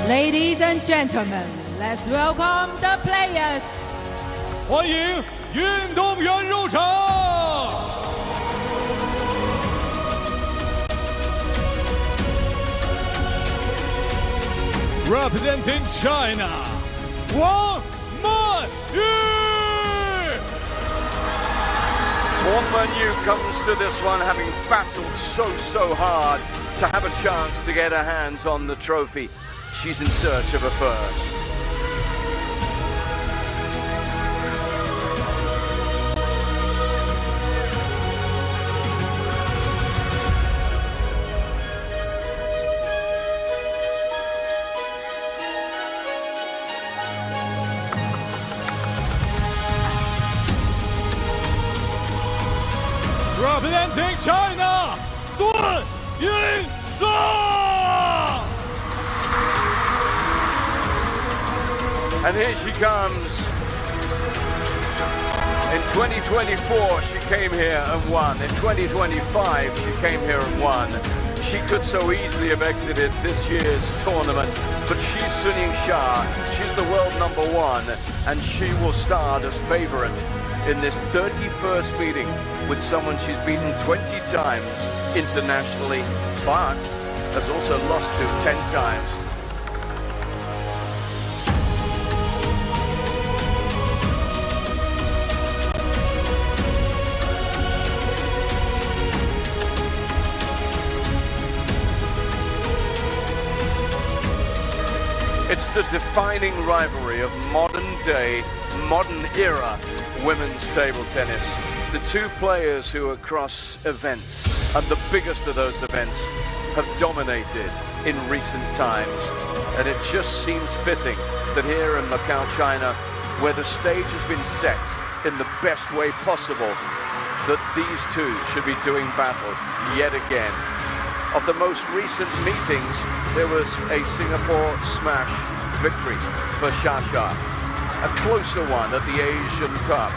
Ladies and gentlemen, let's welcome the players. 欢迎运动员入场。Representing China, Manyu. Manyu comes to this one having battled so hard to have a chance to get her hands on the trophy. She's in search of a first. Representing China, Yingsha. And here she comes. In 2024, she came here and won. In 2025, she came here and won. She could so easily have exited this year's tournament, but she's Yingsha. She's the world #1, and she will start as favorite in this 31st meeting with someone she's beaten 20 times internationally, but has also lost to 10 times. It's the defining rivalry of modern day, modern era women's table tennis. The two players who across events, and the biggest of those events, have dominated in recent times. And it just seems fitting that here in Macau, China, where the stage has been set in the best way possible, that these two should be doing battle yet again. Of the most recent meetings, there was a Singapore smash victory for Xia, a closer one at the Asian Cup.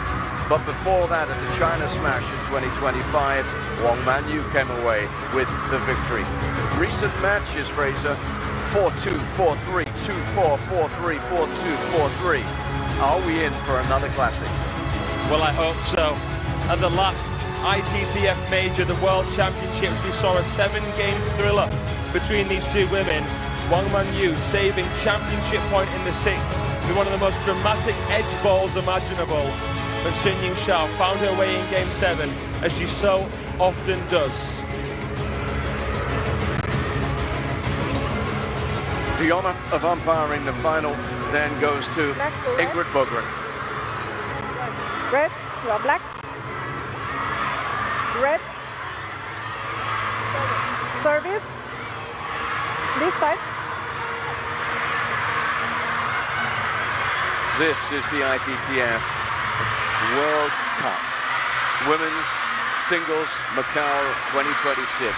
But before that, at the China Smash in 2025, Manyu came away with the victory. Recent matches, Fraser, 4-2, 4-3, 2-4, 4-3, 4-2, 4-3. Are we in for another classic? Well, I hope so. At the last ITTF Major, the World Championships, we saw a 7-game thriller between these two women. Manyu saving championship point in the 6th with one of the most dramatic edge balls imaginable. But Yingsha found her way in Game 7, as she so often does. The honour of umpiring the final then goes to Ingrid Bogren. Red, you are black. Red. Service. This side. This is the ITTF World Cup Women's Singles Macau 2026.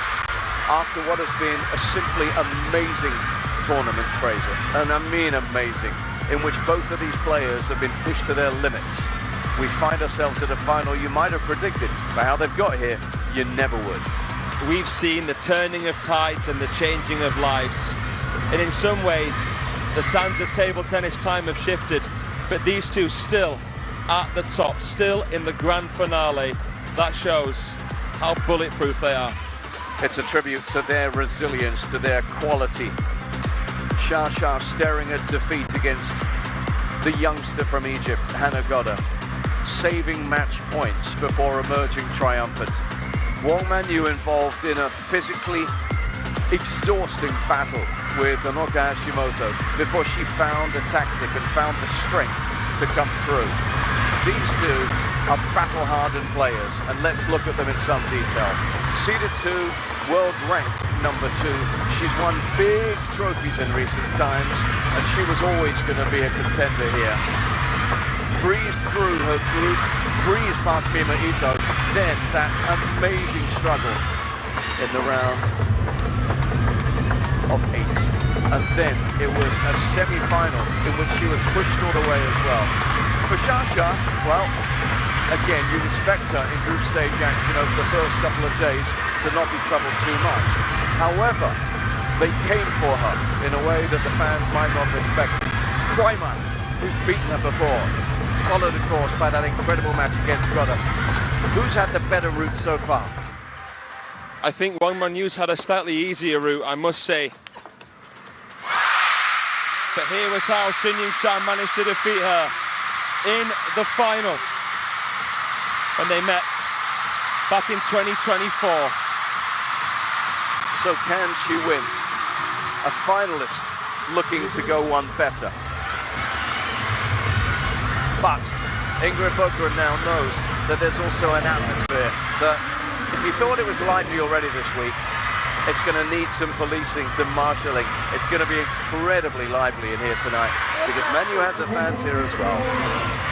After what has been a simply amazing tournament, Fraser, and I mean amazing, in which both of these players have been pushed to their limits, we find ourselves at a final you might have predicted, but how they've got here, you never would. We've seen the turning of tides and the changing of lives. And in some ways, the sands of table tennis time have shifted, but these two still at the top, still in the grand finale. That shows how bulletproof they are. It's a tribute to their resilience, to their quality. Xia staring at defeat against the youngster from Egypt, Hannah Godda, saving match points before emerging triumphant. Manyu involved in a physically exhausting battle with Anoka Hashimoto before she found a tactic and found the strength to come through. These two are battle-hardened players, and let's look at them in some detail. Seeded 2, world ranked number 2. She's won big trophies in recent times, and she was always going to be a contender here. Breezed through her group, breezed past Mima Ito, then that amazing struggle in the round of 8. And then it was a semi-final in which she was pushed all the way as well. For Shasha, well, again, you'd expect her in group stage action over the first couple of days to not be troubled too much. However, they came for her in a way that the fans might not have expected. Kwaiman, who's beaten her before, followed, of course, by that incredible match against Grudder. Who's had the better route so far? I think Wang Manyu's had a slightly easier route, I must say. But here was how Yingsha managed to defeat her in the final when they met back in 2024. So can she win? A finalist looking to go one better. But Ingrid Bogren now knows that there's also an atmosphere that if you thought it was lively already this week, it's going to need some policing, some marshalling. It's going to be incredibly lively in here tonight because Manyu has her fans here as well.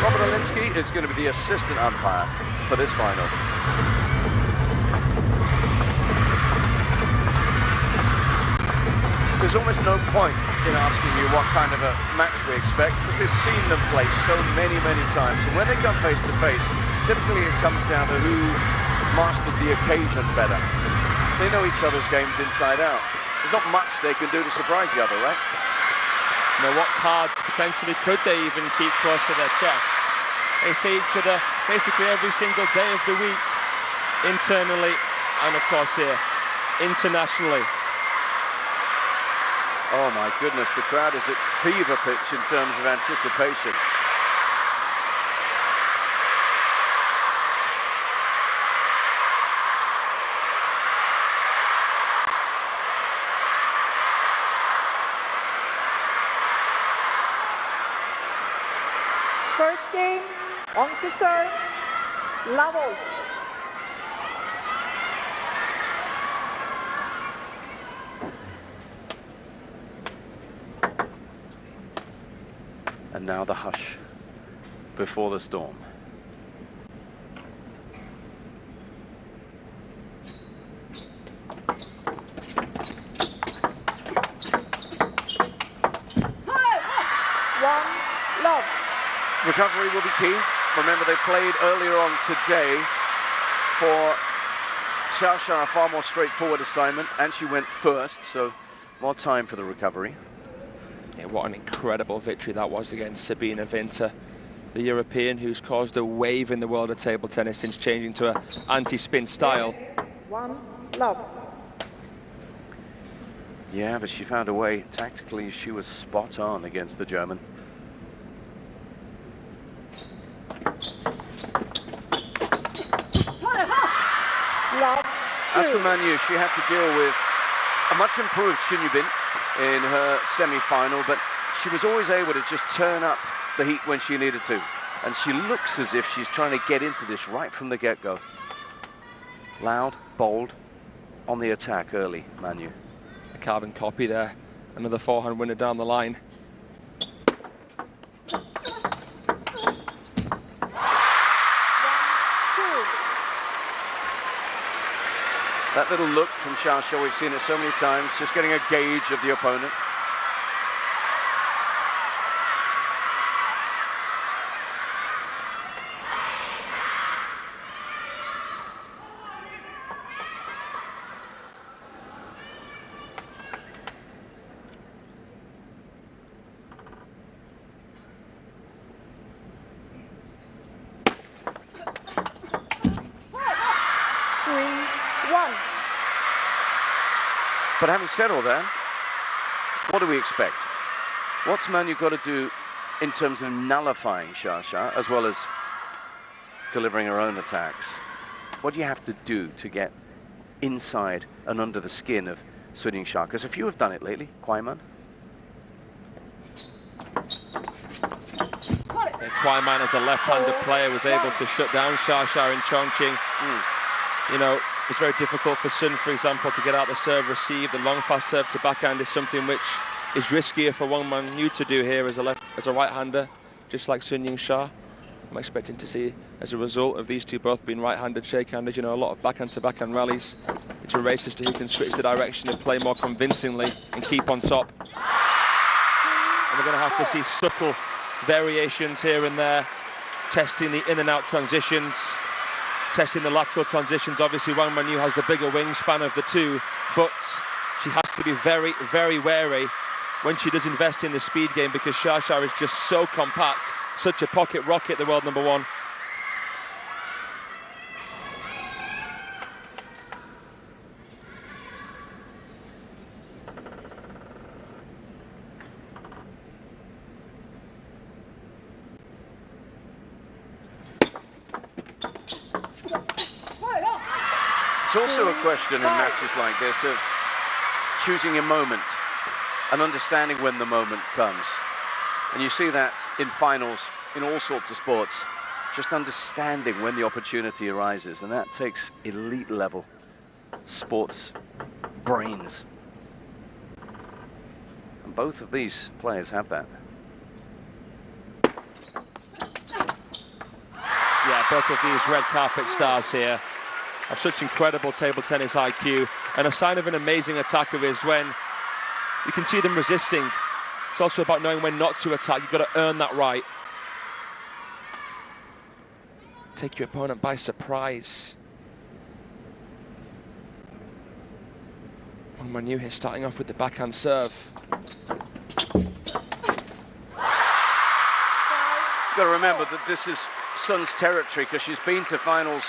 Robert Olinsky is going to be the assistant umpire for this final. There's almost no point in asking you what kind of a match we expect because we've seen them play so many times. And when they come face to face, typically it comes down to who masters the occasion better. They know each other's games inside out. There's not much they can do to surprise the other, right? Now, what cards potentially could they even keep close to their chest? They see each other basically every single day of the week, internally and, of course, here, internationally. Oh, my goodness, the crowd is at fever pitch in terms of anticipation. First game, on to serve, level. And now the hush before the storm. One, love. Recovery will be key. Remember, they played earlier on today for Shasha, a far more straightforward assignment, and she went first, so more time for the recovery. Yeah, what an incredible victory that was against Sabina Winter, the European who's caused a wave in the world of table tennis since changing to an anti-spin style. One, love. Yeah, but she found a way. Tactically, she was spot on against the German. Love. As for Manyu, she had to deal with a much improved Shin Yubin in her semi-final, but she was always able to just turn up the heat when she needed to. And she looks as if she's trying to get into this right from the get-go. Loud, bold, on the attack early, Manyu. A carbon copy there, another forehand winner down the line. That little look from Shasha, we've seen it so many times, just getting a gauge of the opponent. But having said all that, what do we expect? What's Manyu got to do in terms of nullifying Shasha, as well as delivering her own attacks? What do you have to do to get inside and under the skin of Yingsha? Because a few have done it lately. Kwaiman. Kwaiman, as a left-handed player, was able to shut down Shasha in Chongqing. You know, It's very difficult for Sun, for example, to get out the serve receive. The long fast serve to backhand is something which is riskier for Wang Manyu to do here as a right-hander, just like Sun Yingsha. I'm expecting to see, as a result of these two both being right-handed shake-handed, you know, a lot of backhand-to-backhand rallies. It's a race as to who can switch the direction and play more convincingly and keep on top. And we're going to have to see subtle variations here and there, testing the in and out transitions, testing the lateral transitions. Obviously, Wang Manyu has the bigger wingspan of the two, but she has to be very, very wary when she does invest in the speed game, because Xia is just so compact, such a pocket rocket, the world number one. It's also a question in matches like this of choosing a moment and understanding when the moment comes. And you see that in finals, in all sorts of sports, just understanding when the opportunity arises. And that takes elite level sports brains. And both of these players have that. Yeah, both of these red carpet stars here have such incredible table tennis IQ, and a sign of an amazing attacker is when you can see them resisting. It's also about knowing when not to attack. You've got to earn that right. Take your opponent by surprise. Wang Manyu here starting off with the backhand serve. You've got to remember that this is Sun's territory, because she's been to finals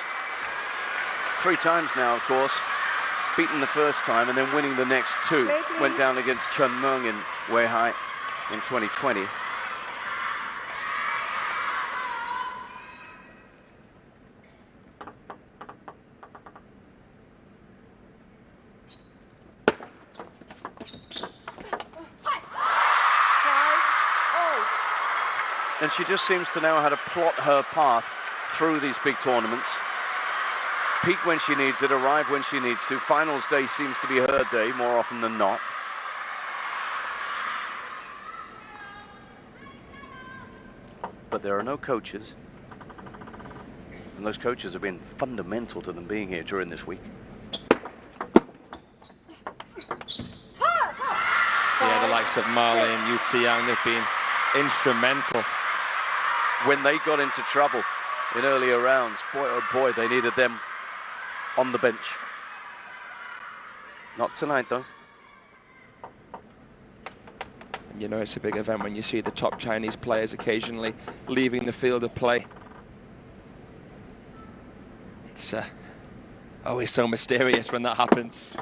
3 times now, of course. Beaten the first time and then winning the next 2. Went down against Chen Meng in Weihai in 2020. And she just seems to know how to plot her path through these big tournaments. Peak when she needs it, arrive when she needs to. Finals day seems to be her day more often than not. But there are no coaches. And those coaches have been fundamental to them being here during this week. Yeah, the likes of Mali and Yu Xiang, they've been instrumental. When they got into trouble in earlier rounds, boy oh boy, they needed them on the bench. Not tonight, though. You know it's a big event when you see the top Chinese players occasionally leaving the field of play. It's always so mysterious when that happens.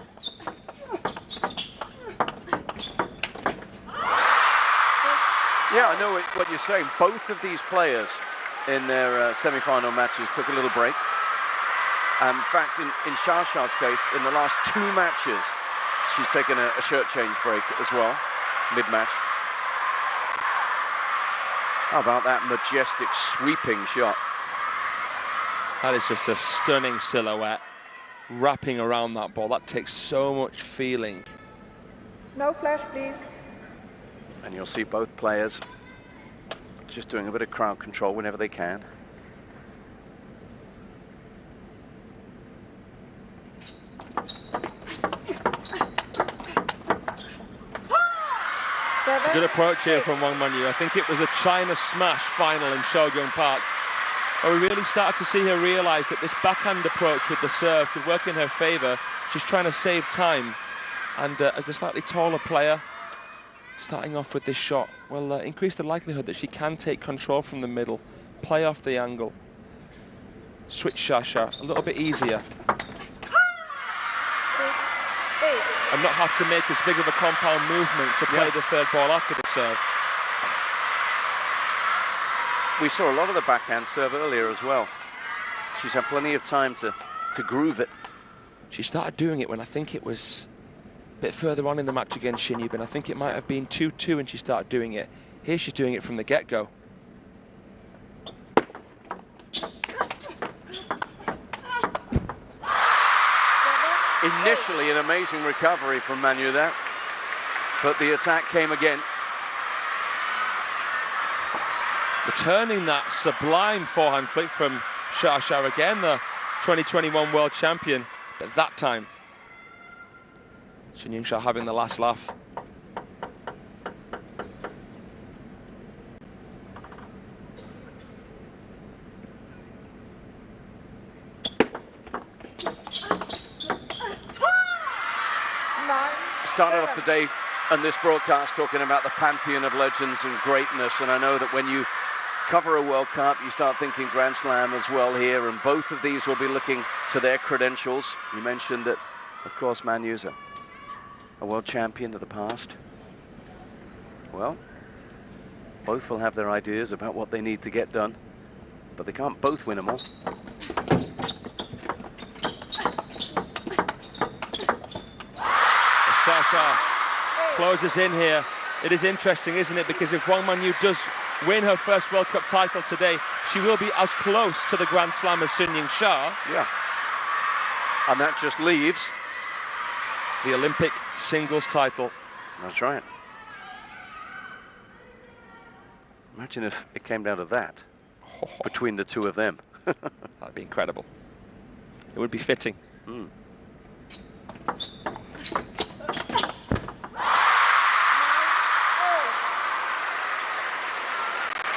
Yeah, I know what you're saying. Both of these players in their semi-final matches took a little break. In fact, in Xia case, in the last 2 matches, she's taken a shirt change break as well, mid-match. How about that majestic sweeping shot? That is just a stunning silhouette, wrapping around that ball. That takes so much feeling. No flash, please. And you'll see both players just doing a bit of crowd control whenever they can. It's a good approach here from Wang Manyu. I think it was a China smash final in Shogyong Park, where we really started to see her realize that this backhand approach with the serve could work in her favor. She's trying to save time, and as the slightly taller player, starting off with this shot will increase the likelihood that she can take control from the middle, play off the angle, switch Xia a little bit easier, and not have to make as big of a compound movement to play the third ball after the serve. We saw a lot of the backhand serve earlier as well. She's had plenty of time to groove it. She started doing it when I think it was a bit further on in the match against Xin Yubin. I think it might have been 2-2 and she started doing it. Here she's doing it from the get-go. Initially, an amazing recovery from Manyu there, but the attack came again. Returning that sublime forehand flick from Xia again, the 2021 world champion, but that time Yingsha having the last laugh. Started off the day and this broadcast talking about the pantheon of legends and greatness, and I know that when you cover a World Cup, you start thinking Grand Slam as well here, and both of these will be looking to their credentials. You mentioned that, of course, Manyu's a world champion of the past. Well, both will have their ideas about what they need to get done, but they can't both win them all. Xia closes in here. It is interesting, isn't it? Because if Wang Manyu does win her first World Cup title today, she will be as close to the Grand Slam as Yingsha. Yeah. And that just leaves the Olympic singles title. That's right. Imagine if it came down to that between the two of them. That'd be incredible. It would be fitting. Mm.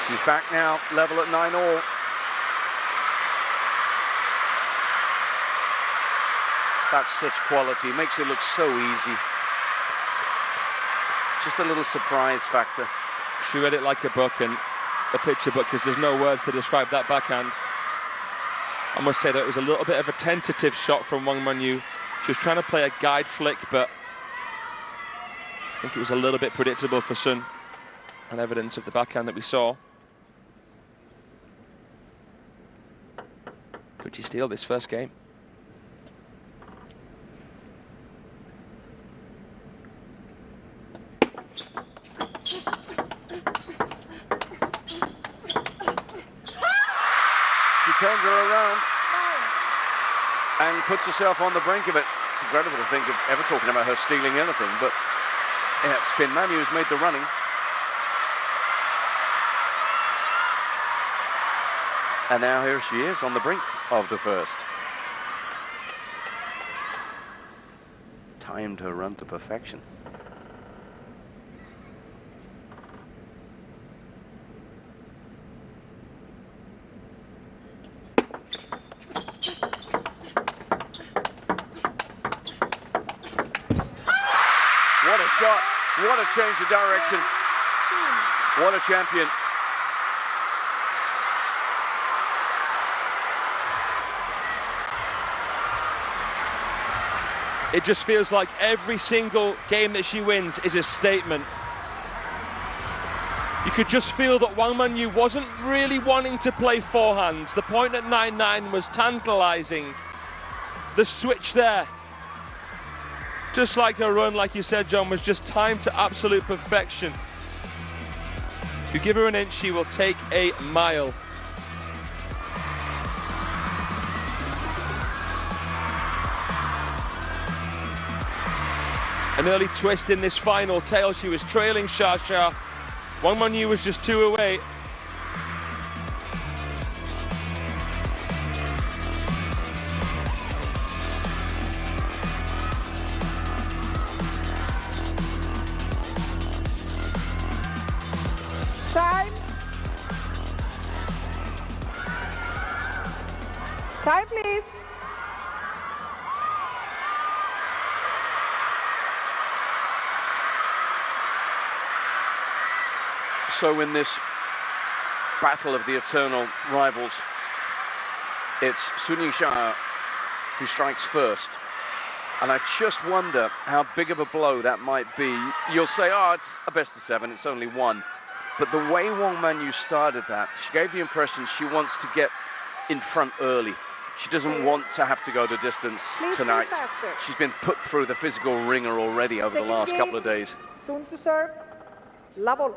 She's back now, level at 9-all. That's such quality, makes it look so easy. Just a little surprise factor. She read it like a book, and a picture book, because there's no words to describe that backhand. I must say that it was a little bit of a tentative shot from Wang Manyu. She was trying to play a guide flick, but I think it was a little bit predictable for Sun, and evidence of the backhand that we saw. Could she steal this first game? She turned her around and puts herself on the brink of it. It's incredible to think of ever talking about her stealing anything, but yeah, Spin Manyu's made the running. And now here she is on the brink of the first. Timed her run to perfection. What a shot, what a change of direction. What a champion. It just feels like every single game that she wins is a statement. You could just feel that Wang Manyu wasn't really wanting to play forehands. The point at 9-9 was tantalizing. The switch there, just like her run, like you said, John, was just timed to absolute perfection. You give her an inch, she will take a mile. An early twist in this final tail. She was trailing Xia. Wang Manyu was just 2 away. Time. Time, please. So in this battle of the eternal rivals, it's Yingsha who strikes first. And I just wonder how big of a blow that might be. You'll say, oh, it's a best of 7, it's only 1. But the way Wang Manyu started that, she gave the impression she wants to get in front early. She doesn't want to have to go the distance tonight. She's been put through the physical ringer already over the last couple of days. Soon to serve. Level.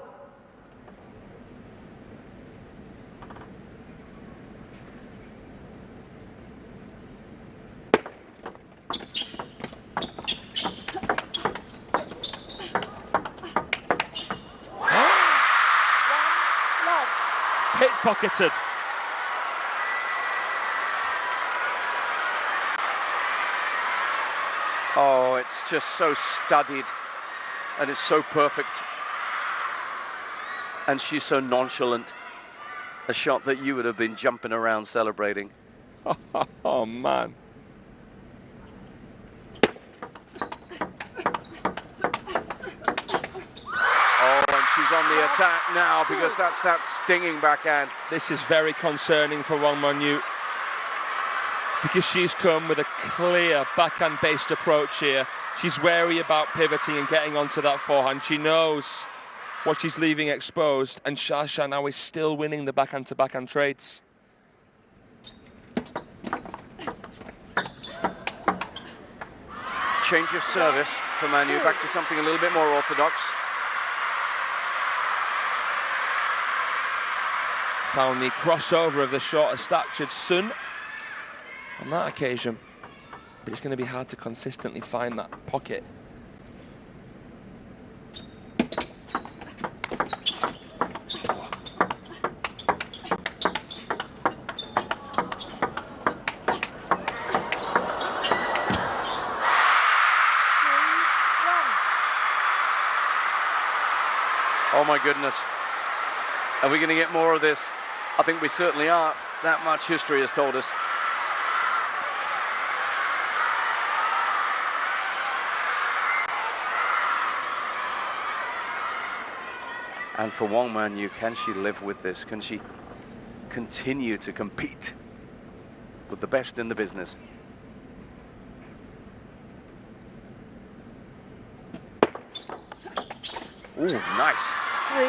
pickpocketed. Oh, it's just so studied, and it's so perfect. And she's so nonchalant. A shot that you would have been jumping around celebrating. Oh, man. Oh, and she's on the attack now because that's that stinging backhand. This is very concerning for Wang Manyu, because she's come with a clear backhand-based approach here. She's wary about pivoting and getting onto that forehand. She knows what she's leaving exposed, and Xia now is still winning the backhand-to-backhand trades. Change of service for Manyu, back to something a little bit more orthodox. Found the crossover of the shorter-statured Sun on that occasion, but it's going to be hard to consistently find that pocket. Oh my goodness. Are we going to get more of this? I think we certainly are. That much history has told us. And for Wang Manyu, can she live with this? Can she continue to compete with the best in the business? Ooh, nice. 3-2.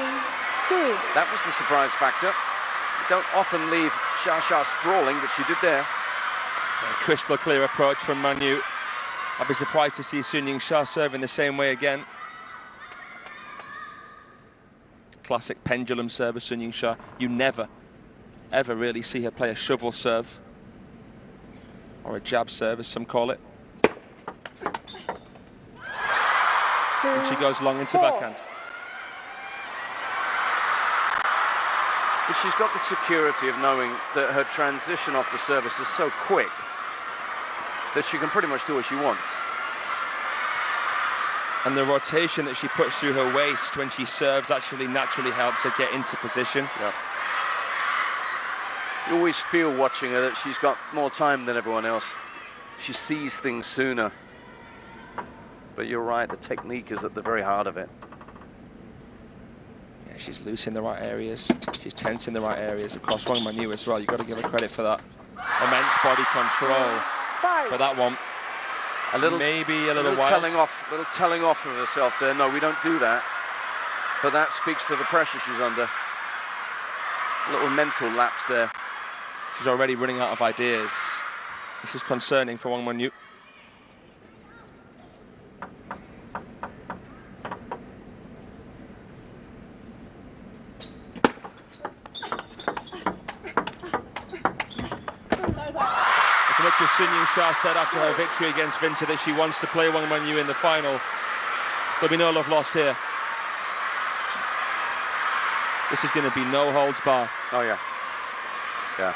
That was the surprise factor. You don't often leave Xia sprawling, but she did there. A crystal clear approach from Manyu. I'd be surprised to see Sun Yingsha serving the same way again. Classic pendulum serve, Sun Yingsha. You never, ever really see her play a shovel serve, or a jab serve, as some call it. And she goes long into backhand. But she's got the security of knowing that her transition off the service is so quick that she can pretty much do what she wants. And the rotation that she puts through her waist when she serves actually naturally helps her get into position. Yeah. You always feel watching her that she's got more time than everyone else. She sees things sooner. But you're right, the technique is at the very heart of it. Yeah, she's loose in the right areas. She's tense in the right areas. Of course, Wang Manyu as well. You've got to give her credit for that. Immense body control. But that one, maybe a little wild. Little telling off of herself there. No, we don't do that. But that speaks to the pressure she's under. A little mental lapse there. She's already running out of ideas. This is concerning for Wang Manyu. As much as Sun Yingsha said after her victory against Vinta that she wants to play Wang Manyu in the final, there'll be no love lost here. This is going to be no holds bar. Oh yeah, yeah.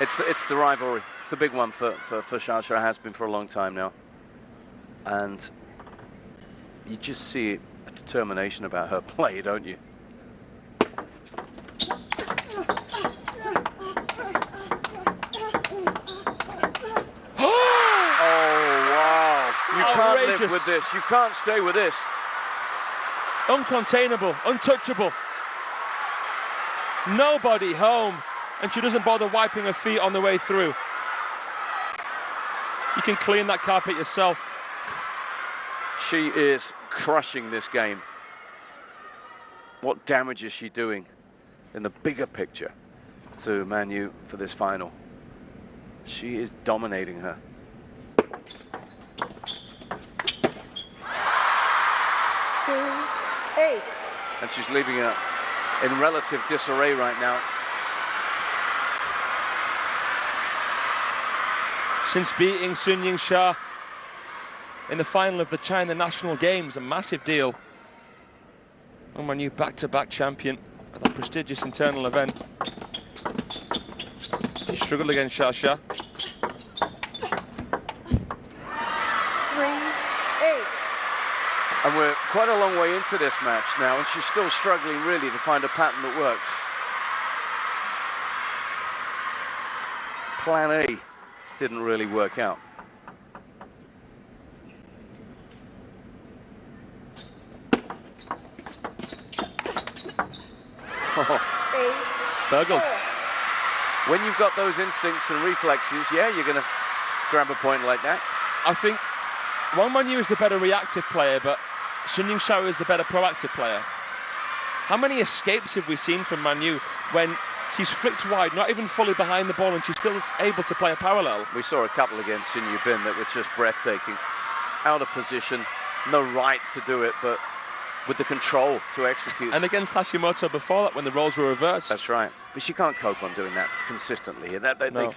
It's the rivalry. It's the big one for Xia. Has been for a long time now, and you just see a determination about her play, don't you? You can't live with this. You can't stay with this. Uncontainable, untouchable. Nobody home, and she doesn't bother wiping her feet on the way through. You can clean that carpet yourself. She is crushing this game. What damage is she doing in the bigger picture to Manyu for this final? She is dominating her. And she's leaving her in relative disarray right now. Since beating Sun Yingsha in the final of the China National Games, a massive deal. Wang Manyu back-to-back champion at that prestigious internal event. struggled against Xiaoxia. 3-8. And we're quite a long way into this match now, and she's still struggling really to find a pattern that works. Plan A didn't really work out. Burgled. When you've got those instincts and reflexes, yeah, you're going to grab a point like that. I think Wang Manyu is the better reactive player, but Sun Yingsha is the better proactive player. How many escapes have we seen from Manyu when she's flicked wide, not even fully behind the ball, and she's still able to play a parallel? We saw a couple against Sun Yubin that were just breathtaking. Out of position, no right to do it, but with the control to execute. And against Hashimoto before that, when the roles were reversed. That's right. But she can't cope on doing that consistently.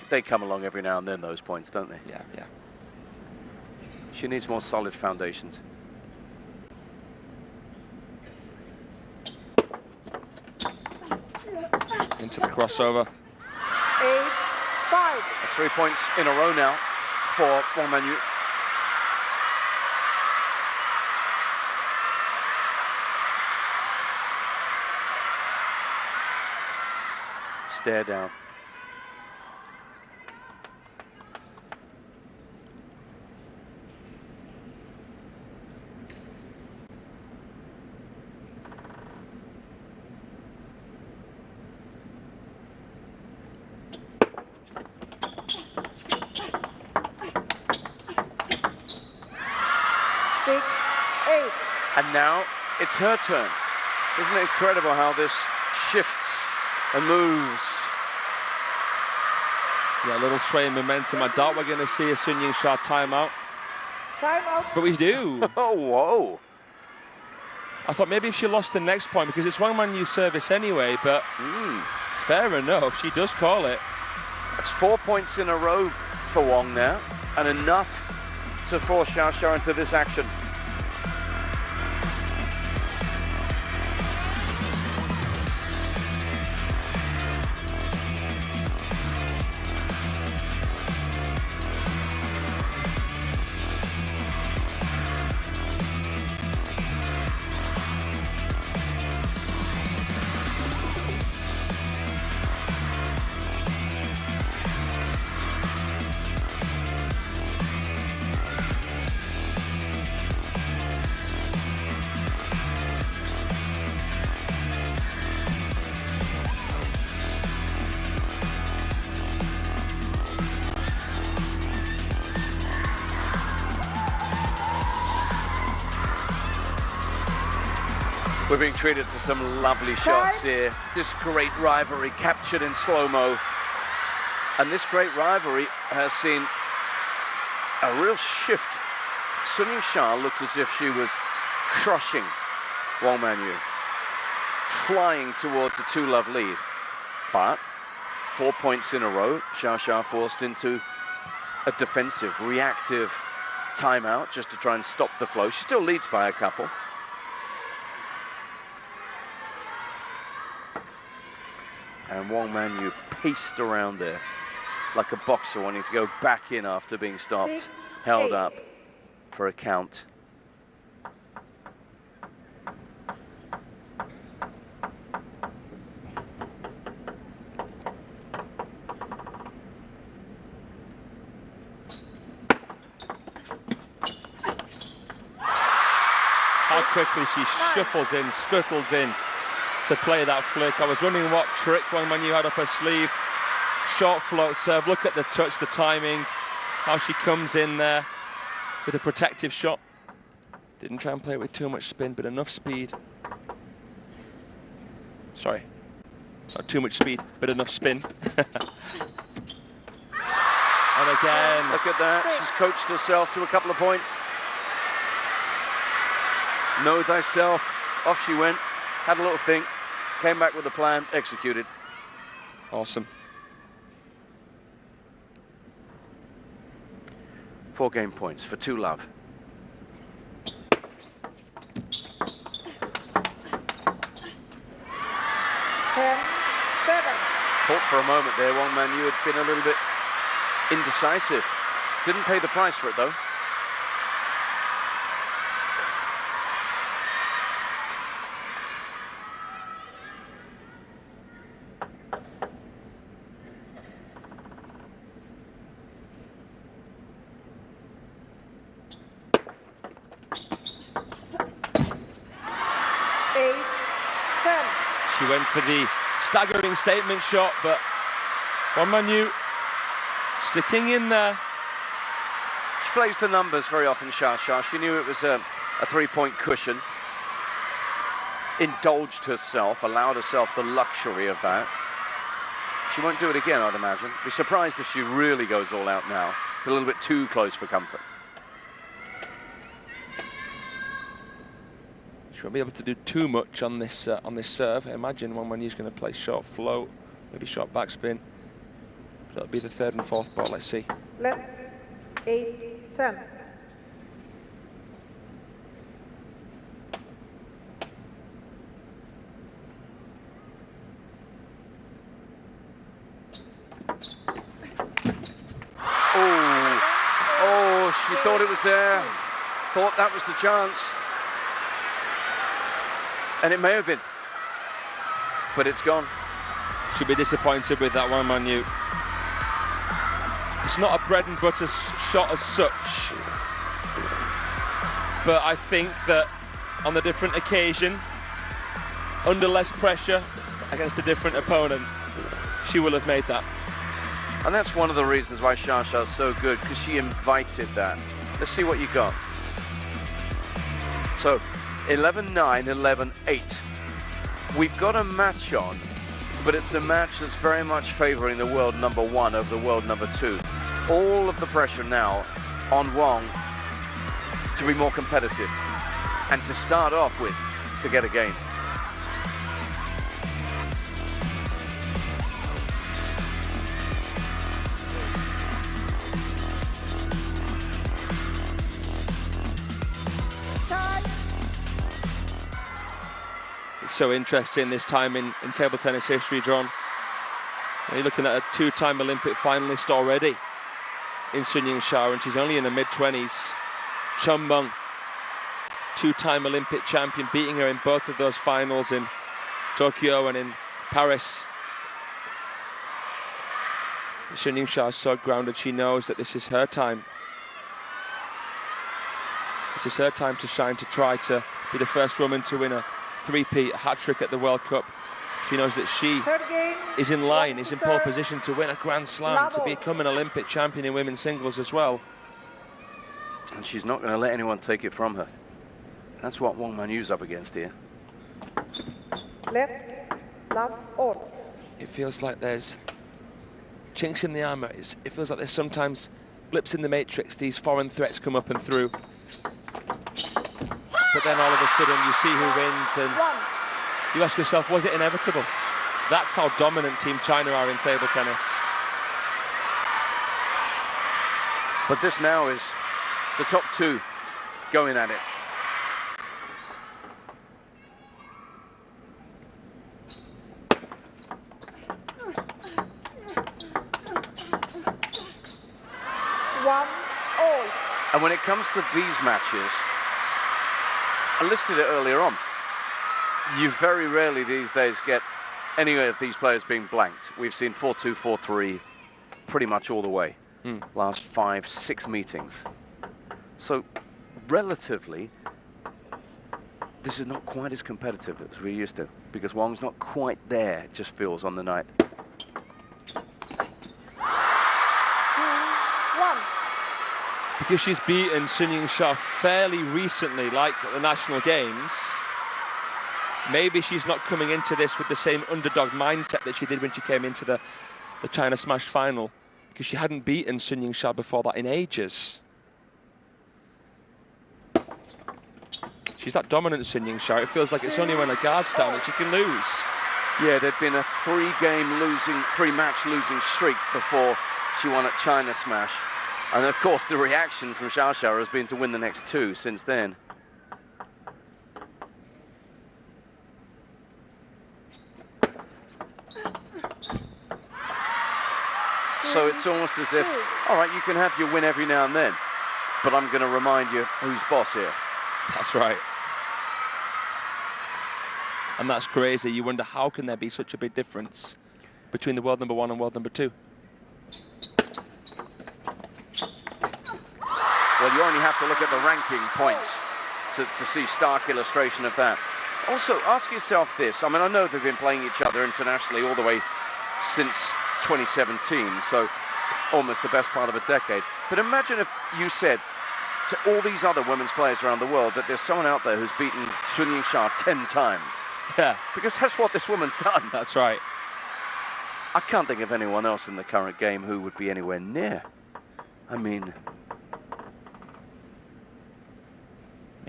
They come along every now and then, those points, don't they? Yeah, yeah. She needs more solid foundations. Into the crossover. 8-5. That's 3 points in a row now for Wang Manyu. Stare down. And now it's her turn. Isn't it incredible how this shifts and moves? Yeah, a little sway in momentum. I doubt we're going to see a Sun Yingsha timeout. Timeout. But we do. Oh, whoa. I thought maybe if she lost the next point, because it's Wang Manyu's service anyway, but fair enough, she does call it. That's 4 points in a row for Wang now, and enough to force Xiaoxia into this action. We're being treated to some lovely shots here. This great rivalry captured in slow-mo. And this great rivalry has seen a real shift. Sun Yingsha looked as if she was crushing Wang Manyu, flying towards a 2-love lead. But 4 points in a row, Xiaoxia forced into a defensive, reactive timeout just to try and stop the flow. She still leads by a couple. And Wang Manyu paced around there like a boxer wanting to go back in after being stopped, held up for a count. How quickly she shuffles in, scuttles in to play that flick. I was wondering what trick Wang Manyu had up her sleeve. Short float serve, look at the touch, the timing, how she comes in there with a protective shot. Didn't try and play it with too much spin, but enough speed. Sorry, not too much speed, but enough spin. And again. Look at that, she's coached herself to a couple of points. Know thyself, off she went, had a little think, came back with a plan, executed. Awesome. 4 game points for 2-love. Fought For a moment there, Wang Manyu had been a little bit indecisive. Didn't pay the price for it, though. She went for the staggering statement shot, but Wang Manyu sticking in there. She plays the numbers very often, Xia. She knew it was a three-point cushion. Indulged herself, allowed herself the luxury of that. She won't do it again, I'd imagine. Be surprised if she really goes all out now. It's a little bit too close for comfort. She won't be able to do too much on this serve. I imagine Wang Manyu's going to play short float, maybe short backspin. That'll be the third and fourth ball. Let's see. Left, 8-10. Oh, she thought it was there. Thought that was the chance. And it may have been, but it's gone. Should be disappointed with that one, Manyu. It's not a bread and butter shot as such, but I think that on a different occasion, under less pressure, against a different opponent, she will have made that. And that's one of the reasons why Xia is so good, because she invited that. Let's see what you got. So, 11-9, 11-8. We've got a match on, but it's a match that's very much favoring the world number one over the world number two. All of the pressure now on Wang to be more competitive and to start off with to get a game. So interesting this time in table tennis history, John. You're looking at a two-time Olympic finalist already in Yingsha, and she's only in the mid-20s. Chen Meng, two-time Olympic champion, beating her in both of those finals in Tokyo and in Paris. Yingsha is so grounded, she knows that this is her time. This is her time to shine, to try to be the first woman to win a three-peat, a hat-trick at the World Cup. She knows that she is in line, is in pole position to win a Grand Slam, to become an Olympic champion in women's singles as well. And she's not going to let anyone take it from her. That's what Wang Manyu's up against here. Left, love, all. It feels like there's chinks in the armor. It feels like there's sometimes blips in the matrix. These foreign threats come up and through. But then all of a sudden you see who wins and you ask yourself, was it inevitable? That's how dominant Team China are in table tennis. But this now is the top two going at it. One, all. And when it comes to these matches, I listed it earlier on, you very rarely these days get any of these players being blanked. We've seen 4-2, 4-3 pretty much all the way. Last 5, 6 meetings. So relatively, this is not quite as competitive as we're used to, because Wang's not quite there, it just feels, on the night. 2-1. Because she's beaten Yingsha fairly recently, like the national games, maybe she's not coming into this with the same underdog mindset that she did when she came into the China Smash final, because she hadn't beaten Yingsha before that in ages. She's that dominant Yingsha. It feels like it's only when her guard's down that she can lose. Yeah, there'd been a three-match losing streak before she won at China Smash. And of course, the reaction from Xia has been to win the next two since then. So it's almost as if, all right, you can have your win every now and then, but I'm going to remind you who's boss here. That's right. And that's crazy. You wonder, how can there be such a big difference between the world number 1 and world number 2? Well, you only have to look at the ranking points to see stark illustration of that. Also, ask yourself this. I mean, I know they've been playing each other internationally all the way since 2017, so almost the best part of a decade. But imagine if you said to all these other women's players around the world that there's someone out there who's beaten Yingsha 10 times. Yeah. Because that's what this woman's done. That's right. I can't think of anyone else in the current game who would be anywhere near. I mean,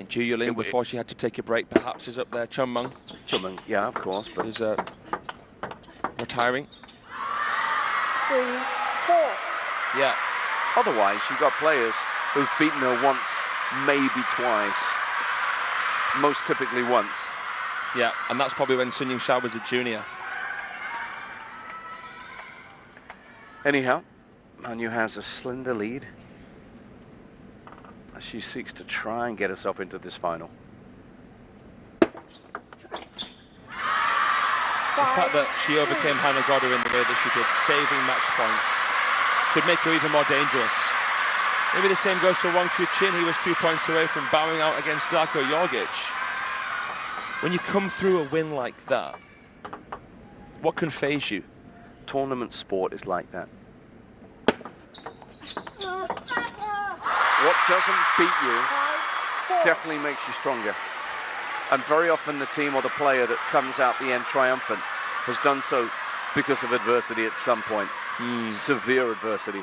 Ju Yuling, before she had to take a break, perhaps, is up there. Chunmeng. Chunmeng, yeah, of course, but is retiring. 3, 4. Yeah. Otherwise, you've got players who've beaten her once, maybe twice. Most typically once. Yeah, and that's probably when Sun Yingsha was a junior. Anyhow, Manyu has a slender lead as she seeks to try and get herself into this final. The fact that she overcame Hannah Goddard in the way that she did, saving match points, could make her even more dangerous. Maybe the same goes for Wang Chuqin. He was 2 points away from bowing out against Darko Jorgic. When you come through a win like that, what can phase you? Tournament sport is like that. What doesn't beat you definitely makes you stronger. And very often the team or the player that comes out the end triumphant has done so because of adversity at some point. Severe adversity.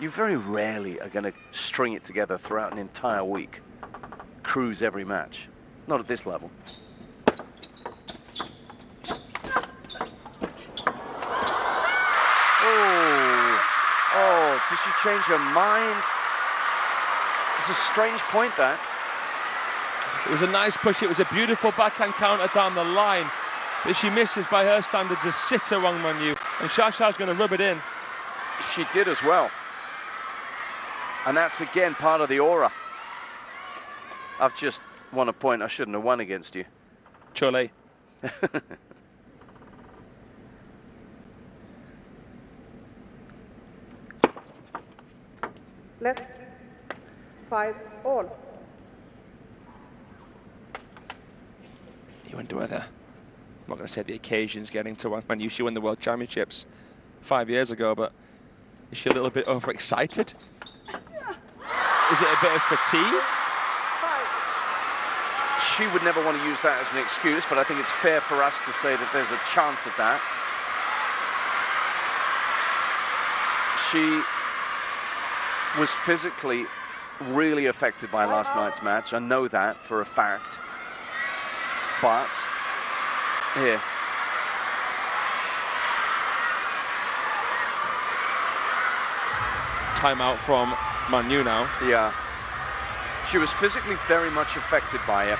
You very rarely are going to string it together throughout an entire week. Cruise every match. Not at this level. Oh, did she change her mind? It's a strange point, that. It was a nice push. It was a beautiful backhand counter down the line. But she misses, by her standards, a sitter, Wang Manyu. And Xiaoxiao's going to rub it in. She did as well. And that's, again, part of the aura. I've just won a point I shouldn't have won against you. Chole. Left. 5 all. You wonder whether, I'm not going to say the occasion's getting to Wang Manyu. She won the World Championships 5 years ago, but is she a little bit overexcited? Is it a bit of fatigue? She would never want to use that as an excuse, but I think it's fair for us to say that there's a chance of that. She was physically really affected by last night's match. I know that for a fact. But here. Timeout from Manyu now. Yeah. She was physically very much affected by it.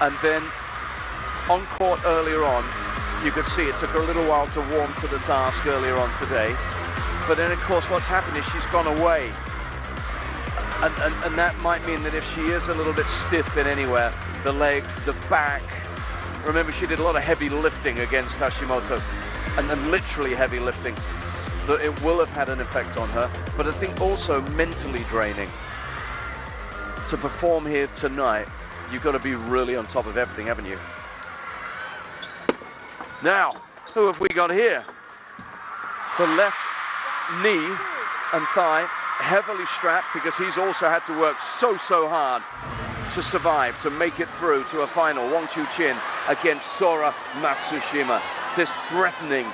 And then on court earlier on, you could see it took her a little while to warm to the task earlier on today. But then, of course, what's happened is she's gone away. And that might mean that if she is a little bit stiff in anywhere, the legs, the back. Remember, she did a lot of heavy lifting against Hashimoto, and literally heavy lifting. That it will have had an effect on her, but I think also mentally draining. To perform here tonight, you've got to be really on top of everything, haven't you? Now, who have we got here? The left knee and thigh heavily strapped, because he's also had to work so hard to survive, to make it through to a final. Wang Chuqin against Sora Matsushima. This threatening,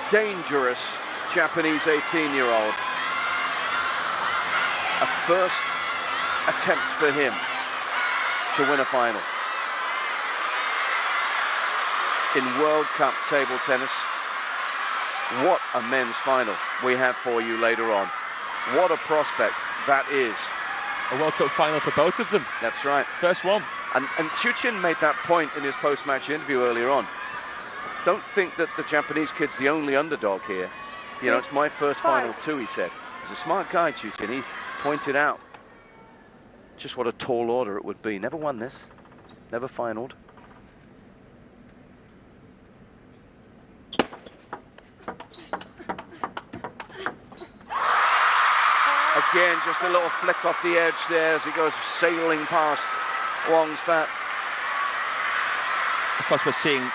dangerous Japanese 18-year-old. A first attempt for him to win a final. In World Cup table tennis, what a men's final we have for you later on. What a prospect that is. A World Cup final for both of them. That's right. First one. And Chuqin made that point in his post-match interview earlier on. Don't think that the Japanese kid's the only underdog here. You know, it's my first final too, he said. He's a smart guy, Chutin. He pointed out just what a tall order it would be. Never won this, never finaled. Again, just a little flick off the edge there as he goes sailing past Wang's bat. Of course, we're seeing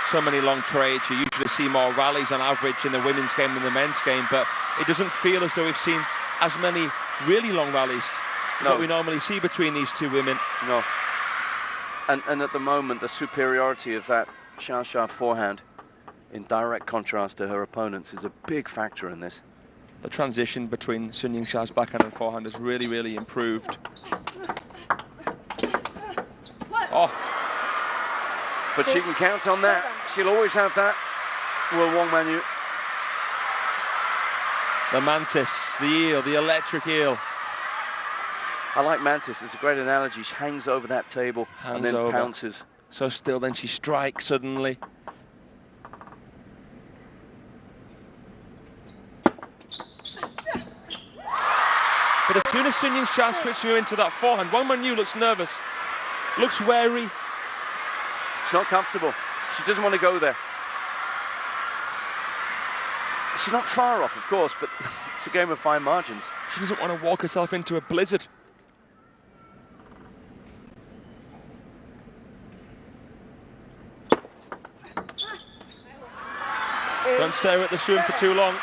so many long trades. You usually see more rallies on average in the women's game than the men's game, but it doesn't feel as though we've seen as many really long rallies as what we normally see between these two women. No. And at the moment, the superiority of that Xia forehand, in direct contrast to her opponents, is a big factor in this. The transition between Sun Yingsha's backhand and forehand has really, really improved. Oh. But she can count on that. She'll always have that, will Wang Manyu. The mantis, the eel, the electric eel. I like mantis, it's a great analogy. She hangs over that table and then pounces. So still, then she strikes suddenly. But as soon as Sun Yingsha switching her into that forehand, Wang Manyu looks nervous, looks wary. She's not comfortable. She doesn't want to go there. She's not far off, of course, but it's a game of fine margins. She doesn't want to walk herself into a blizzard. Don't stare at the Sun for too long.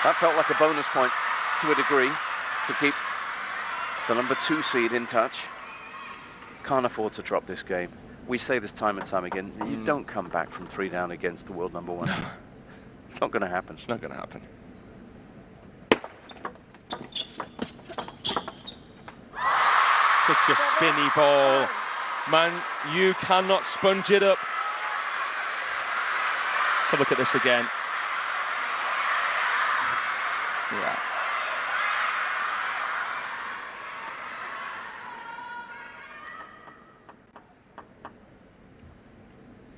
That felt like a bonus point to a degree to keep the #2 seed in touch. Can't afford to drop this game. We say this time and time again, you don't come back from 3 down against the world #1. It's not going to happen. It's not going to happen. Such a spinny ball. Man, you cannot sponge it up. Let's have a look at this again. Yeah.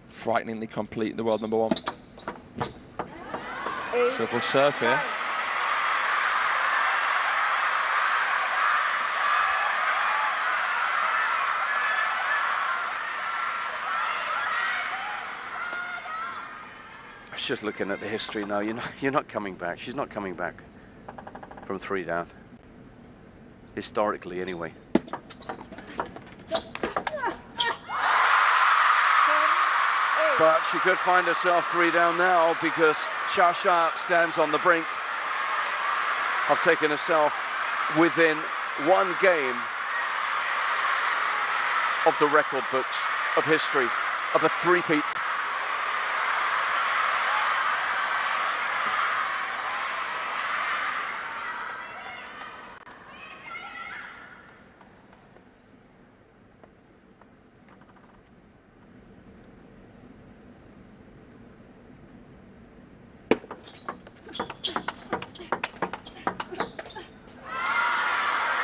Frighteningly complete, the world #1. Triple serve here. I was just looking at the history now. You're not coming back. She's not coming back from 3 down. Historically, anyway. But she could find herself 3 down now because Xia stands on the brink of taking herself within 1 game of the record books of history, of a three-peat.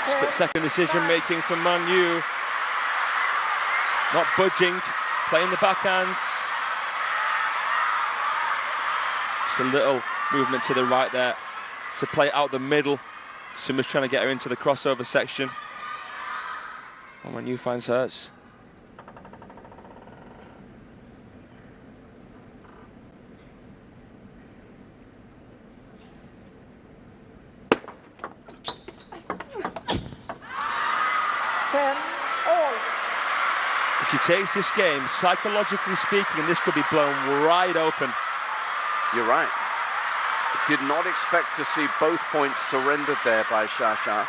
Split-second decision-making from Manyu. Not budging, playing the backhands. Just a little movement to the right there to play out the middle. Suma's trying to get her into the crossover section. And Manyu finds hers. If she takes this game, psychologically speaking, this could be blown wide open. You're right. Did not expect to see both points surrendered there by Xia.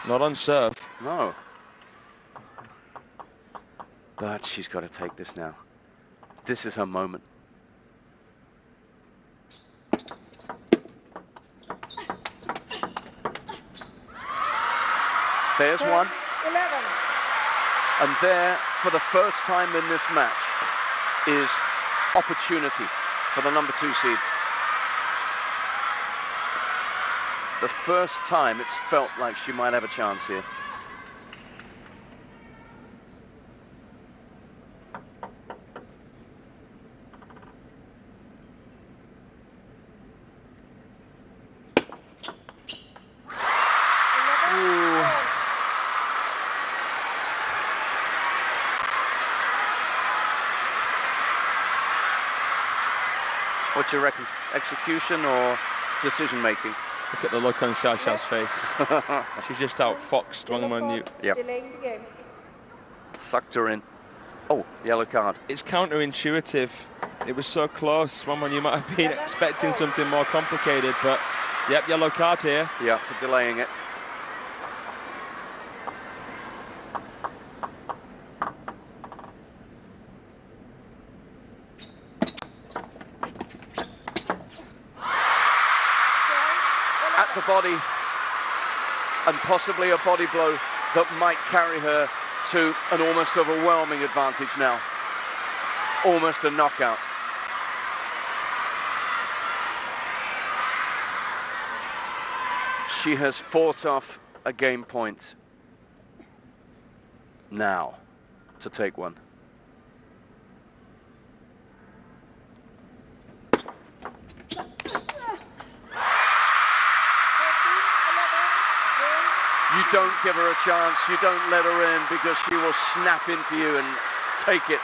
Not on serve. No. But she's got to take this now. This is her moment. There's one. 11. And there, for the first time in this match, is opportunity for the #2 seed. The first time it's felt like she might have a chance here. What do you reckon? Execution or decision making? Look at the look on Shasha's face. She's just outfoxed Wang Manyu. Yep. Delaying the game. Sucked her in. Oh, yellow card. It's counterintuitive. It was so close. Wang Manyu might have been expecting something more complicated, but yep, yellow card here. Yeah, for delaying it. At the body, and possibly a body blow that might carry her to an almost overwhelming advantage now. Almost a knockout. She has fought off a game point now to take one. You don't give her a chance, you don't let her in, because she will snap into you and take it.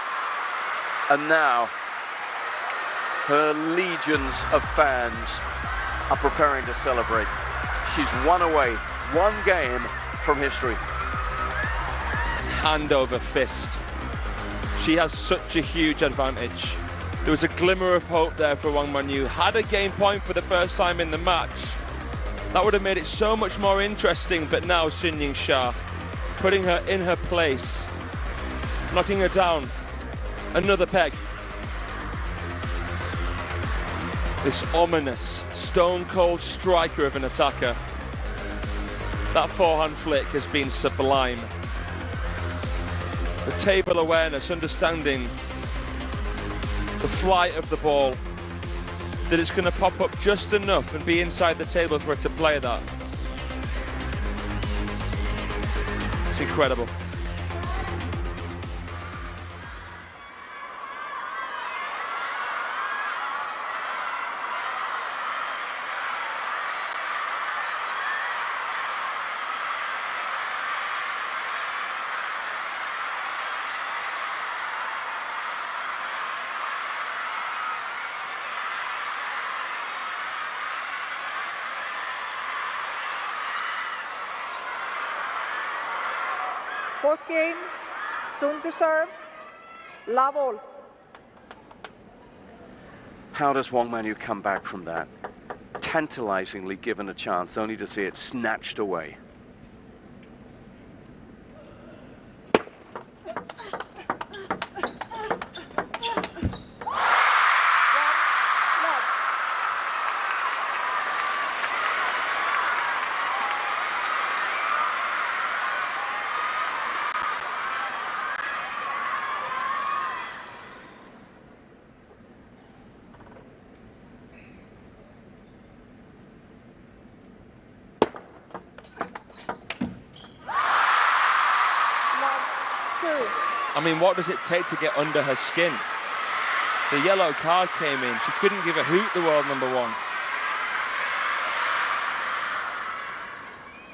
And now, her legions of fans are preparing to celebrate. She's one away, one game from history. Hand over fist. She has such a huge advantage. There was a glimmer of hope there for Wang Manyu. Had a game point for the first time in the match. That would have made it so much more interesting, but now Yingsha putting her in her place, knocking her down. Another peg. This ominous, stone-cold striker of an attacker. That forehand flick has been sublime. The table awareness, understanding the flight of the ball, that it's going to pop up just enough and be inside the table for it to play that. It's incredible. Fourth game, soon to serve, love all. How does Wang Manyu come back from that? Tantalizingly given a chance, only to see it snatched away. I mean, what does it take to get under her skin? The yellow card came in. She couldn't give a hoot, the world number one.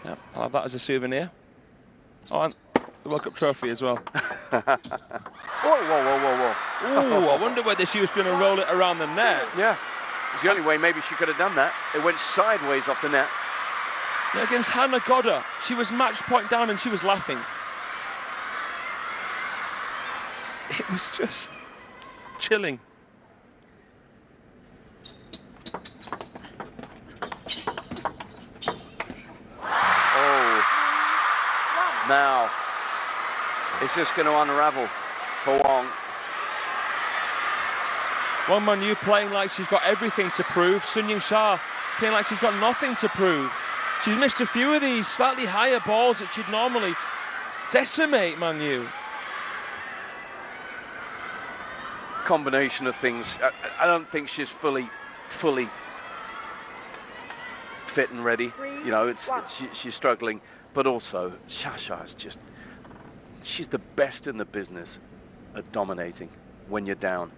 Yep, I'll have that as a souvenir. Oh, and the World Cup trophy as well. Whoa, whoa, whoa, whoa, whoa. Ooh, I wonder whether she was going to roll it around the net. Yeah, it's the only way maybe she could have done that. It went sideways off the net. Yeah, against Hannah Godder, she was match point down and she was laughing. It was just chilling. Oh, now, is this going to unravel for Wang? Wang Manyu playing like she's got everything to prove. Yingsha playing like she's got nothing to prove. She's missed a few of these slightly higher balls that she'd normally decimate Manyu. Combination of things. I don't think she's fully fit and ready. You know, she's struggling, but also Shasha is just, she's the best in the business at dominating when you're down.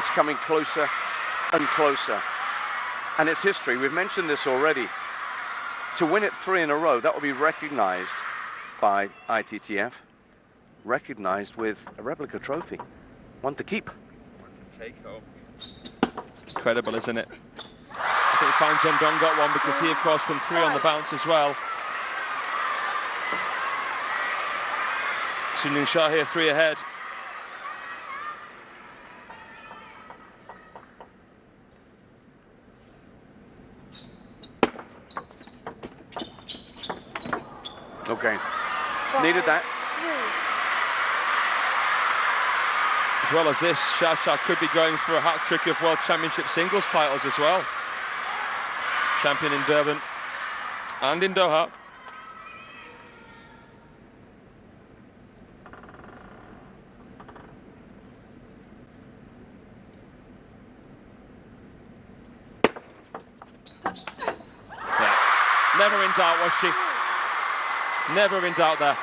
It's coming closer and closer. And it's history. We've mentioned this already. To win it 3 in a row, that will be recognized by ITTF, recognized with a replica trophy. One to keep. One to take home. Incredible, isn't it? I think Fan Zhendong got one because he, of course, won 3 on the bounce as well. So Yingsha here 3 ahead. Okay, needed that. As well as this, Shasha could be going for a hat-trick of World Championship singles titles as well. Champion in Durban and in Doha. Yeah, never in doubt, was she? Never in doubt there.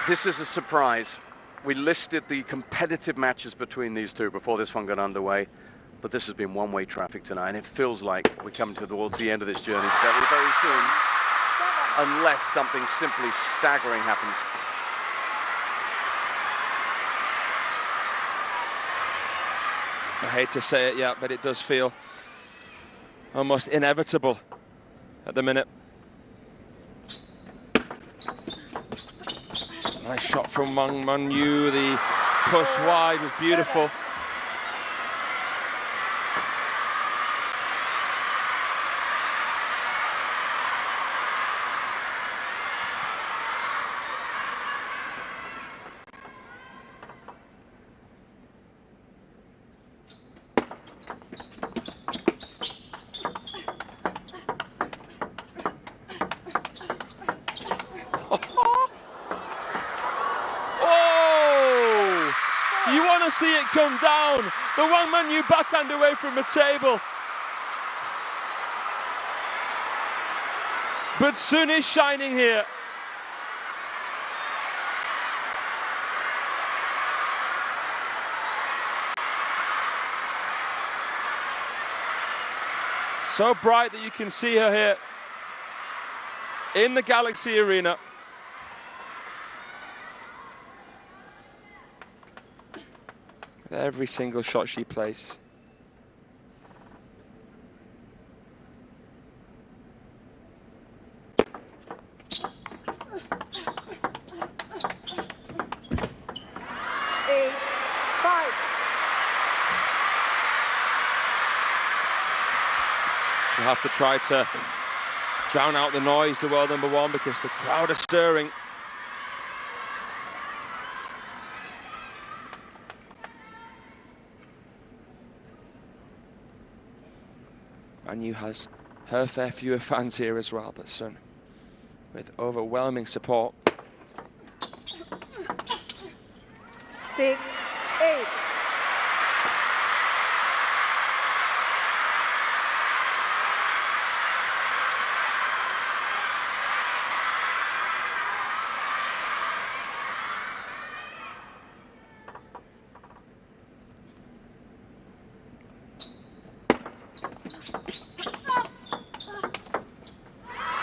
This is a surprise. We listed the competitive matches between these two before this one got underway, but this has been one-way traffic tonight, and it feels like we're coming towards the end of this journey very, very soon, unless something simply staggering happens. I hate to say it, yeah, but it does feel almost inevitable at the minute. Nice shot from Manyu. The push wide was beautiful. You want to see it come down. The Wang Manyu backhand away from the table. But Sun is shining here. So bright that you can see her here in the Galaxy Arena. Every single shot she plays. She'll have to try to drown out the noise, the world number 1, because the crowd are stirring. Manyu has her fair few of fans here as well, but Sun with overwhelming support. 6, 8.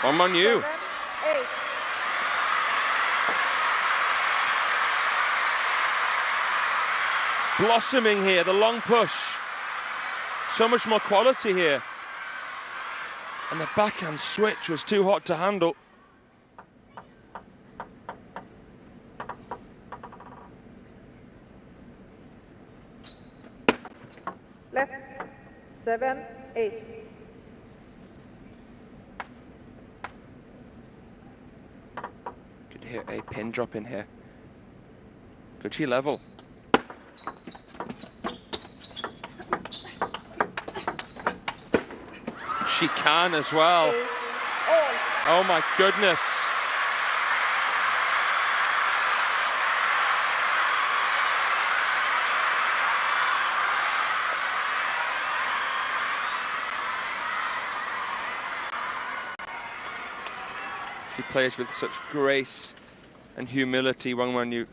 On Manyu. 7, 8. Blossoming here, the long push. So much more quality here. And the backhand switch was too hot to handle. Left. 7, 8. Could hear a pin drop in here. Could she level? She can as well. Oh my goodness. She plays with such grace and humility, Wang Manyu.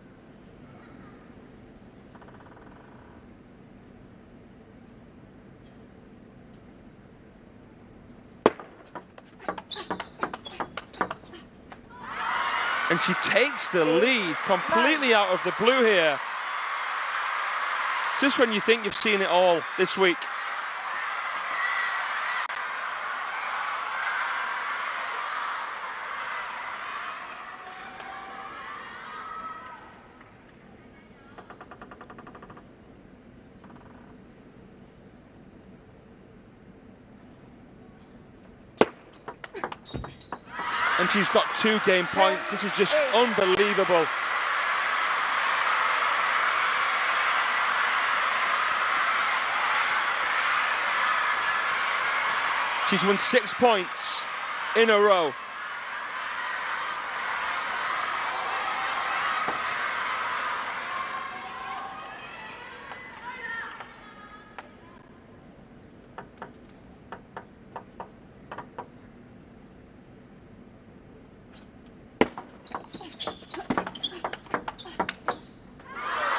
And she takes the lead completely out of the blue here. Just when you think you've seen it all this week. And she's got 2 game points. This is just unbelievable. She's won 6 points in a row.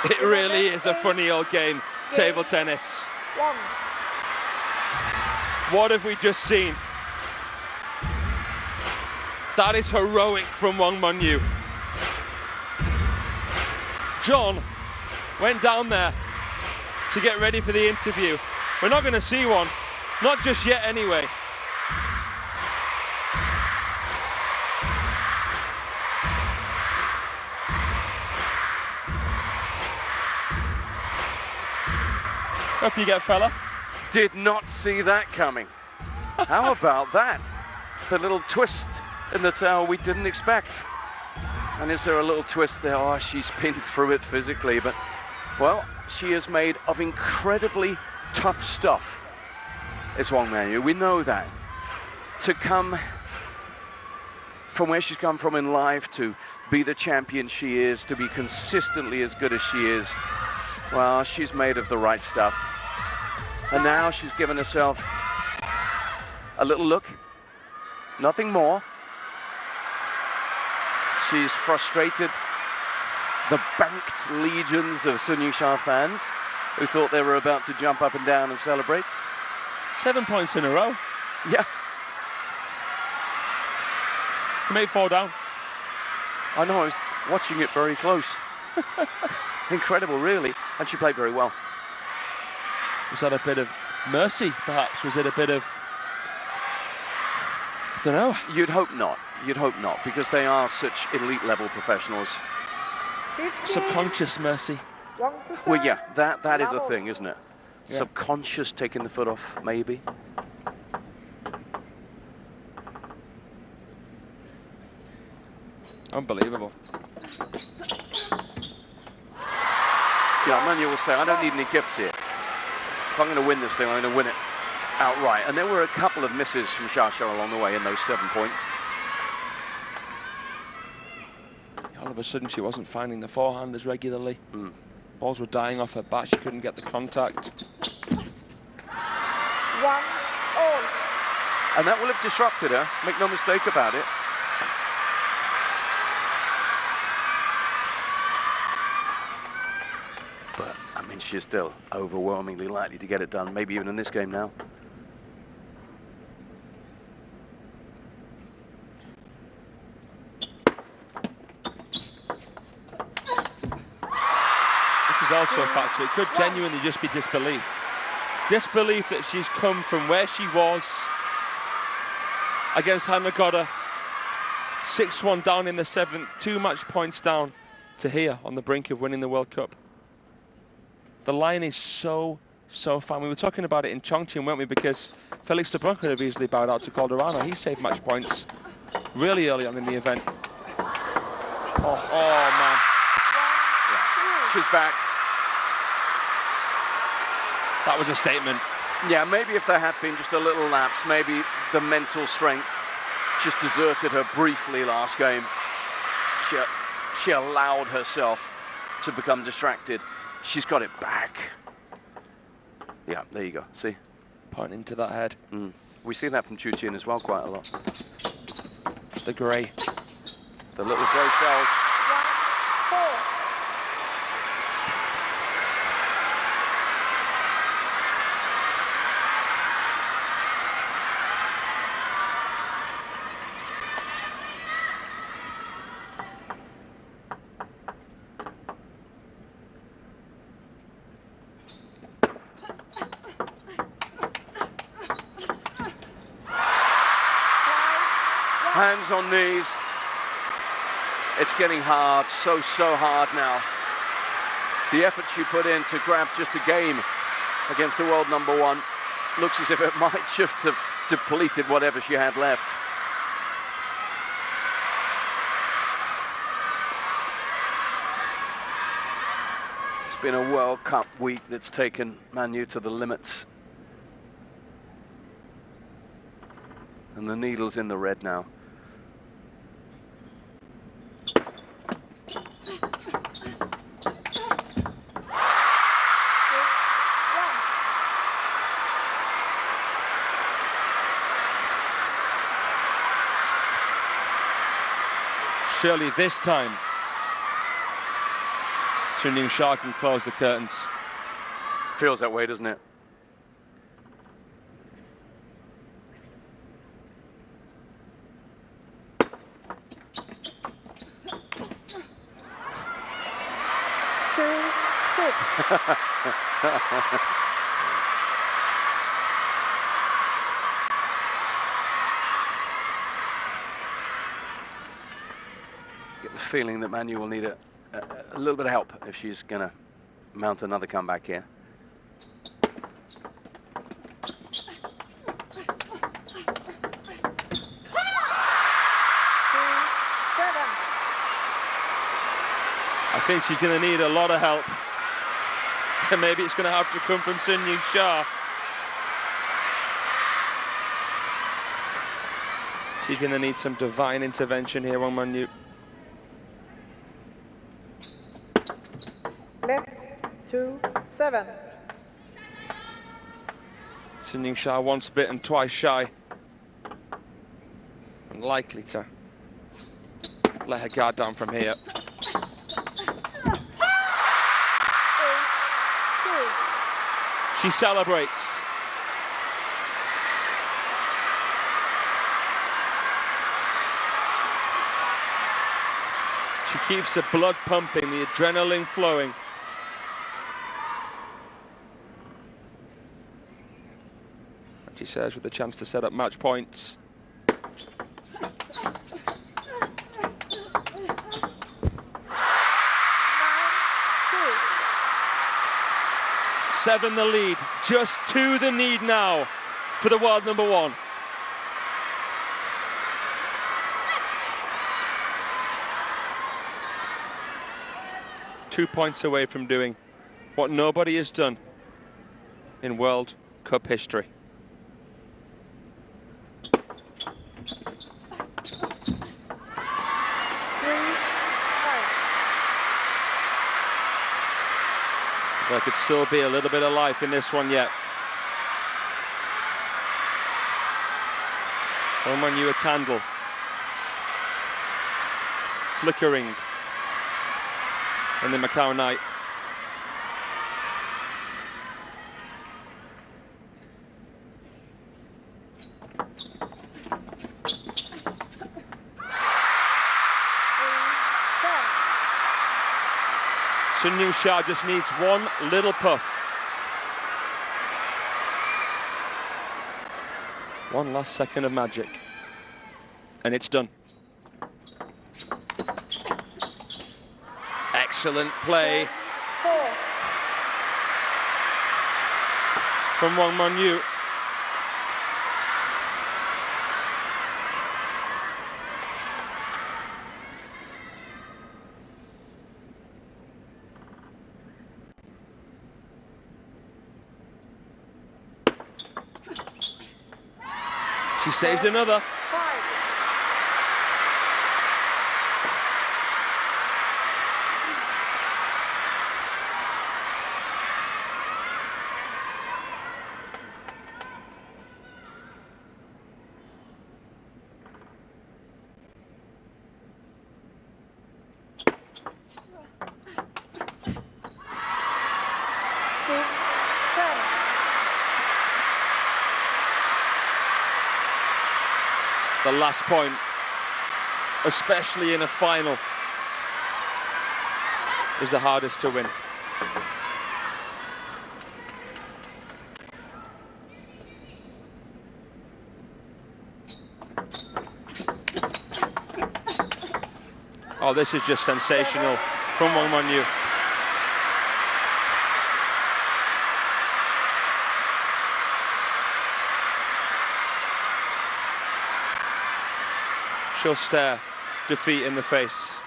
It really is a funny old game, table tennis. What have we just seen? That is heroic from Wang Manyu. John went down there to get ready for the interview. We're not going to see one, not just yet anyway. Up you get, fella. Did not see that coming. How about that? The little twist in the tail we didn't expect. And is there a little twist there? Oh, she's pinned through it physically, but, well, she is made of incredibly tough stuff. It's Wang Manyu, we know that. To come from where she's come from in life, to be the champion she is, to be consistently as good as she is, well, she's made of the right stuff. And now she's given herself a little look, nothing more. She's frustrated the banked legions of Sun Yingsha fans who thought they were about to jump up and down and celebrate. 7 points in a row. Yeah. From 8-4 down. I know, I was watching it very close. Incredible, really. And she played very well. Was that a bit of mercy, perhaps? Was it a bit of... I don't know. You'd hope not. You'd hope not, because they are such elite-level professionals. Subconscious mercy. Well, yeah, that is a thing, isn't it? Yeah. Subconscious taking the foot off, maybe. Unbelievable. Yeah, Manyu will say, I don't need any gifts here. If I'm going to win this thing, I'm going to win it outright. And there were a couple of misses from Xia along the way in those 7 points. All of a sudden, she wasn't finding the forehand as regularly. Balls were dying off her bat. She couldn't get the contact. 1-all. And that will have disrupted her. Make no mistake about it. But, I mean, she's still overwhelmingly likely to get it done, maybe even in this game now. This is also a factor. It could genuinely just be disbelief. Disbelief that she's come from where she was against Hannah Goddard. 6-1 down in the 7th, 2 match points down to here on the brink of winning the World Cup. The line is so fine. We were talking about it in Chongqing, weren't we? Because Felix Lebrun could have easily bowed out to Calderano. He saved match points really early on in the event. Oh man. Yeah. She's back. That was a statement. Yeah, maybe if there had been just a little lapse, maybe the mental strength just deserted her briefly last game. She allowed herself to become distracted. She's got it back. Yeah, there you go. See? Pointing to that head. We see that from Chu Chin as well quite a lot. The grey. The little grey cells. 1-4. Hands on knees. It's getting hard, so hard now. The effort she put in to grab just a game against the world number one looks as if it might just have depleted whatever she had left. It's been a World Cup week that's taken Manyu to the limits. And the needle's in the red now. Surely this time, Yingsha can close the curtains. Feels that way, doesn't it? Get the feeling that Manyu will need a little bit of help if she's going to mount another comeback here. I think she's going to need a lot of help. And maybe it's going to have to come from Yingsha. She's going to need some divine intervention here on Manyu. Left 2-7. Yingsha once bitten, twice shy. Unlikely to let her guard down from here. She celebrates. She keeps the blood pumping, the adrenaline flowing. And she serves with a chance to set up match points. Seven the lead, just 2 the need now for the world number one. Two points away from doing what nobody has done in World Cup history. There could still be a little bit of life in this one yet. Manyu, a candle flickering in the MAOCAO night. Yingsha just needs one little puff. One last second of magic. And it's done. Excellent play from Manyu. She saves another. The last point, especially in a final, is the hardest to win. Oh, this is just sensational from Wang Manyu. She'll stare defeat in the face.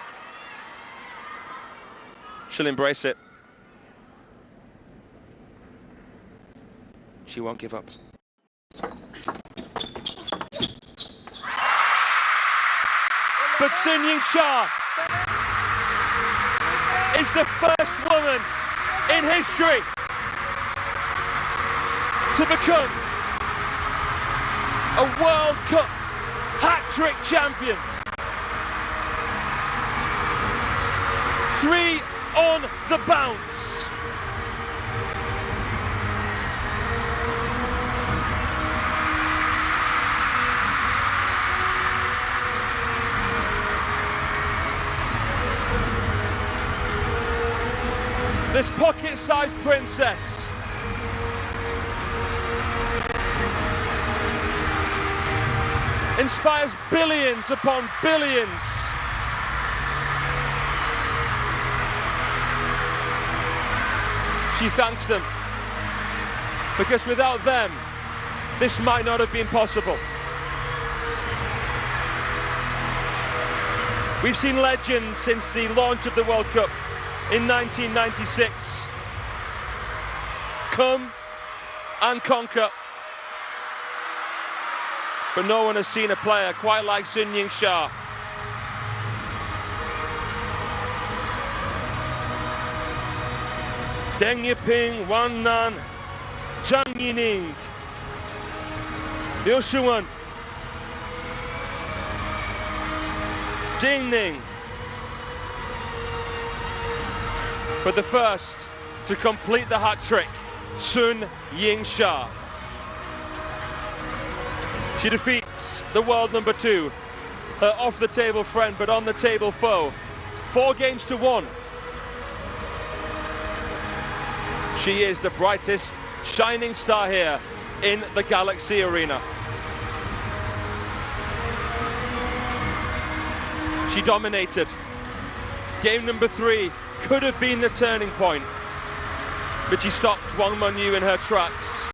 She'll embrace it. She won't give up. But Yingsha is the first woman in history to become a World Cup hat-trick champion. 3 on the bounce. This pocket-sized princess inspires billions upon billions. She thanks them, because without them, this might not have been possible. We've seen legends since the launch of the World Cup in 1996 come and conquer. But no one has seen a player quite like Yingsha. Deng Yiping, Wan Nan, Zhang Yining, Liu Shiwen, Ding Ning. But the first to complete the hat trick, Yingsha. She defeats the world number 2, her off-the-table friend but on-the-table foe, 4-1. She is the brightest shining star here in the Galaxy Arena. She dominated. Game number 3 could have been the turning point, but she stopped Wang Manyu in her tracks.